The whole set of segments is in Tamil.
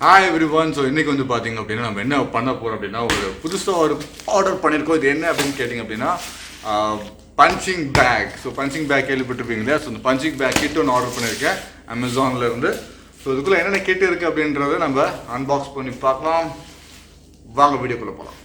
Hi every one. ஸோ இன்றைக்கி வந்து பார்த்திங்க அப்படின்னா நம்ம என்ன பண்ண போகிறோம் அப்படின்னா ஒரு புதுசாக ஒரு ஆர்டர் பண்ணியிருக்கோம். இது என்ன அப்படின்னு கேட்டிங்க அப்படின்னா punching bag. So punching bag கேள்விப்பட்டிருப்பீங்க இல்லையா? ஸோ இந்த பஞ்சிங் பேக் கிட் ஒன்று ஆர்டர் பண்ணியிருக்கேன் அமேசானில் இருந்து. ஸோ இதுக்குள்ளே என்னென்ன கிட் இருக்குது அப்படின்றத நம்ம அன்பாக்ஸ் பண்ணி பார்க்கலாம். வாங்க வீடியோக்குள்ளே போகலாம்.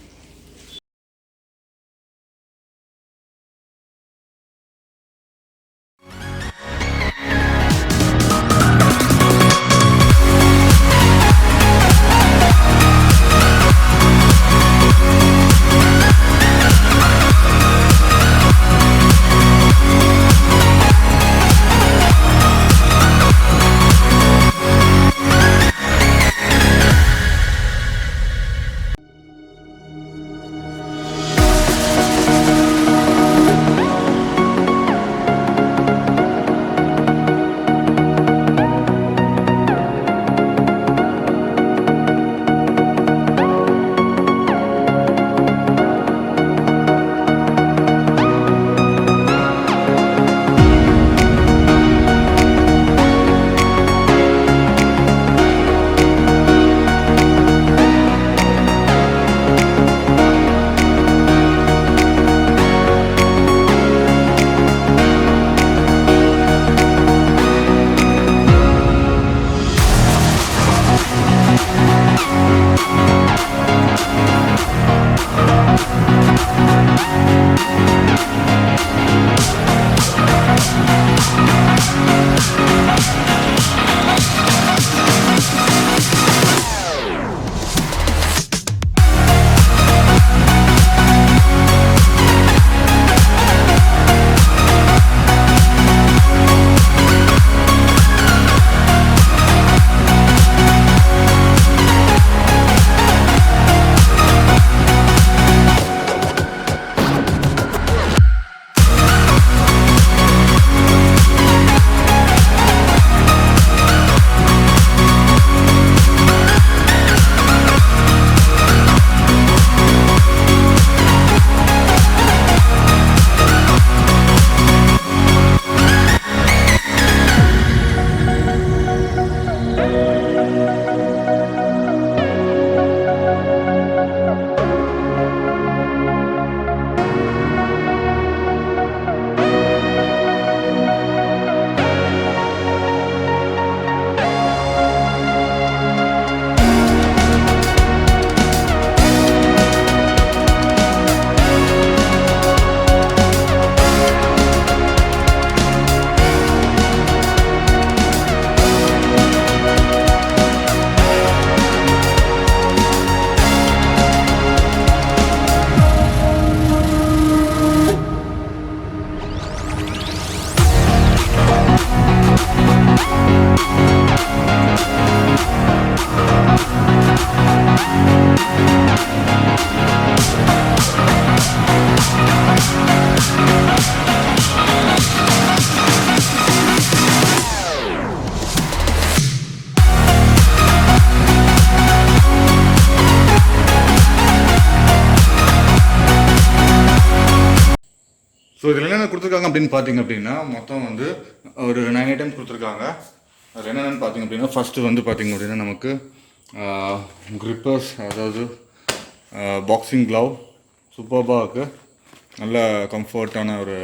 ஸோ இதில் என்னென்ன கொடுத்துருக்காங்க அப்படின்னு பார்த்தீங்க அப்படின்னா மொத்தம் வந்து ஒரு 9 ஐட்டம்ஸ் கொடுத்துருக்காங்க. அது என்னென்னு பார்த்தீங்க அப்படின்னா ஃபஸ்ட்டு வந்து பார்த்திங்க அப்படின்னா நமக்கு கிரிப்பர்ஸ், அதாவது பாக்ஸிங் க்ளவ் சூப்பர்பாக இருக்குது. நல்ல கம்ஃபர்ட்டான ஒரு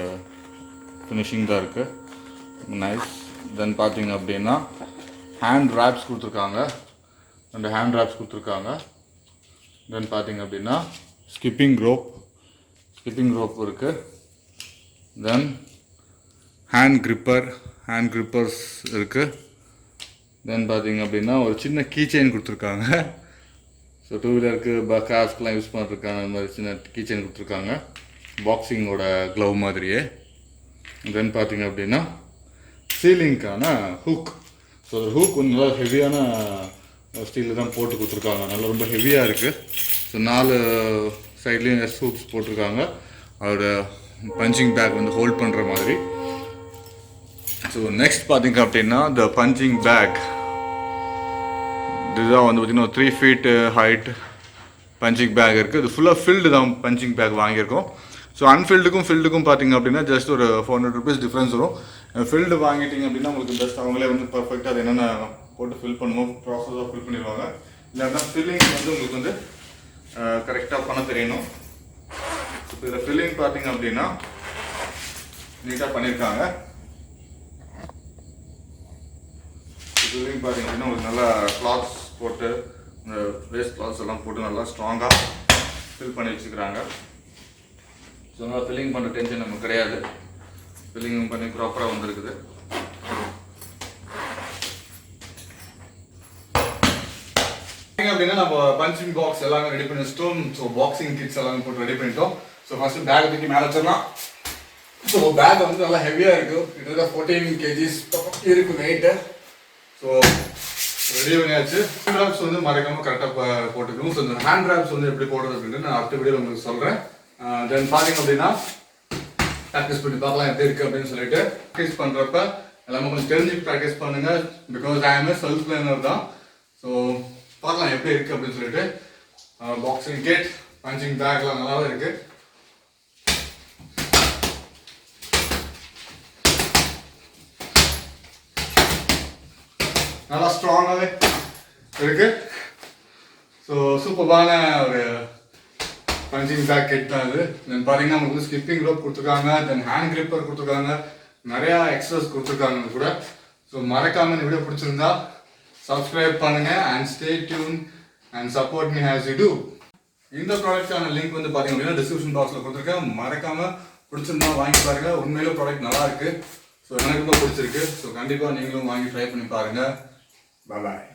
ஃபினிஷிங் தான் இருக்குது, நைஸ். தென் பார்த்தீங்க அப்படின்னா ஹேண்ட் ரேப்ஸ் கொடுத்துருக்காங்க, 2 ஹேண்ட் ரேப்ஸ் கொடுத்துருக்காங்க. தென் பார்த்தீங்க அப்படின்னா ஸ்கிப்பிங் ரோப் இருக்குது. தென் ஹேண்ட் கிரிப்பர்ஸ் இருக்குது. தென் பார்த்தீங்க அப்படின்னா ஒரு சின்ன கீ செயின் கொடுத்துருக்காங்க. ஸோ 2 வீலருக்கு கார்ஸ்க்கெலாம் யூஸ் பண்ணுறதுக்கான அந்த மாதிரி சின்ன கீ செயின் கொடுத்துருக்காங்க, பாக்ஸிங்கோட க்ளவ் மாதிரியே. தென் பார்த்தீங்க அப்படின்னா சீலிங்க்கான ஹூக். ஸோ ஒரு ஹூக் கொஞ்சம் நல்லா ஹெவியான ஸ்டீலில் தான் போட்டு கொடுத்துருக்காங்க, நல்லா ரொம்ப ஹெவியாக இருக்குது. ஸோ 4 சைட்லேயும் ஹூக்ஸ் போட்டிருக்காங்க, அதோட பஞ்சிங் பேக் வந்து ஹோல்ட் பண்ணுற மாதிரி. ஸோ நெக்ஸ்ட் பார்த்திங்க அப்படின்னா த பஞ்சிங் பேக். இதுதான் வந்து பார்த்திங்கன்னா 3 feet ஹைட் பஞ்சிங் பேக் இருக்குது. இது ஃபுல்லாக ஃபில்டு தான் பஞ்சிங் பேக் வாங்கியிருக்கோம். ஸோ அன்ஃபில்டுக்கும் ஃபில்டுக்கும் பார்த்திங்க அப்படின்னா ஜஸ்ட் ஒரு 400 rupees டிஃப்ரென்ஸ் வரும். ஃபில்டு வாங்கிட்டிங்க அப்படின்னா உங்களுக்கு ஜஸ்ட் அவங்களே வந்து பர்ஃபெக்டாக அது என்னென்ன போட்டு ஃபில் பண்ணுவோம், ப்ராசஸாக ஃபில் பண்ணிடுவாங்க. இல்லைன்னா ஃபில்லிங் வந்து உங்களுக்கு வந்து கரெக்டாக பண்ண தெரியணும். இப்போ இதில் ஃபில்லிங் பார்த்தீங்க அப்படின்னா நீட்டாக பண்ணியிருக்காங்க. ஃபில்லிங் பார்த்தீங்க அப்படின்னா உங்களுக்கு நல்லா கிளாத்ஸ் போட்டு இந்த வேஸ்ட் கிளாத்ஸ் எல்லாம் போட்டு நல்லா ஸ்ட்ராங்காக ஃபில் பண்ணி வச்சுக்கிறாங்க. ஸோ நல்லா ஃபில்லிங் பண்ணுற டென்ஷன் நமக்கு கிடையாது. ஃபில்லிங் பண்ணி ப்ராப்பராக வந்துருக்குது. அப்படின்னா நம்ம பஞ்சிங் பாக்ஸ் எல்லாமே ரெடி பண்ணி வச்சிட்டோம். ஸோ பாக்ஸிங் கிட்ஸ் எல்லாமே போட்டு ரெடி பண்ணிட்டோம். ஸோ ஃபர்ஸ்ட் பேக் தூக்கி மேலே வச்சிடலாம். ஸோ பேக் வந்து நல்லா ஹெவியாக இருக்குது, கிட்டத்தட்ட 14 kgs இருக்குது வெயிட்டு. ஸோ ரெடி பண்ணியாச்சு. ஹேண்ட் ட்ராப்ஸ் வந்து மறக்காமல் கரெக்டாக போட்டுக்கணும். ஸோ இந்த ஹேண்ட் ட்ராப்ஸ் வந்து எப்படி போடுறது அப்படின்ட்டு நான் அடுத்த வீடியோ உங்களுக்கு சொல்கிறேன். தென் பார்த்தீங்க அப்படின்னா ப்ராக்டிஸ் பண்ணி பார்க்கலாம் எப்படி இருக்குது அப்படின்னு சொல்லிட்டு. ப்ராக்டிஸ் பண்ணுறப்ப எல்லாமே கொஞ்சம் தெரிஞ்சு ப்ராக்டிஸ் பண்ணுங்கள். Because I am self learner தான். ஸோ பார்க்கலாம் எப்படி இருக்குது அப்படின்னு சொல்லிட்டு. பாக்ஸிங் கிட், பஞ்சிங் பேக்லாம் நல்லாவே இருக்குது. நல்லா ஸ்ட்ராங்காகவே இருக்குது. ஸோ சூப்பரான ஒரு பஞ்சிங் பேக் கிட் தான் இது. தென் பார்த்தீங்கன்னா உங்களுக்கு ஸ்கிப்பிங் ரோப் கொடுத்துருக்காங்க, தென் ஹேண்ட் கிரிப்பர் கொடுத்துருக்காங்க, நிறையா எக்ஸசைஸ் கொடுத்துருக்காங்க கூட. ஸோ மறக்காமல் இந்த வீடியோ பிடிச்சிருந்தா சப்ஸ்கிரைப் பண்ணுங்க and stay tuned and support me as you do. இந்த ப்ராடக்டான லிங்க் வந்து பார்த்தீங்க அப்படின்னா டிஸ்கிரிப்ஷன் பாக்ஸில் கொடுத்துருக்கேன். மறக்காம பிடிச்சிருந்தா வாங்கி பாருங்க. உண்மையிலே ப்ராடக்ட் நல்லா இருக்கு. ஸோ எனக்கு ரொம்ப பிடிச்சிருக்கு. ஸோ கண்டிப்பாக நீங்களும் வாங்கி ட்ரை பண்ணி பாருங்க. பாய்.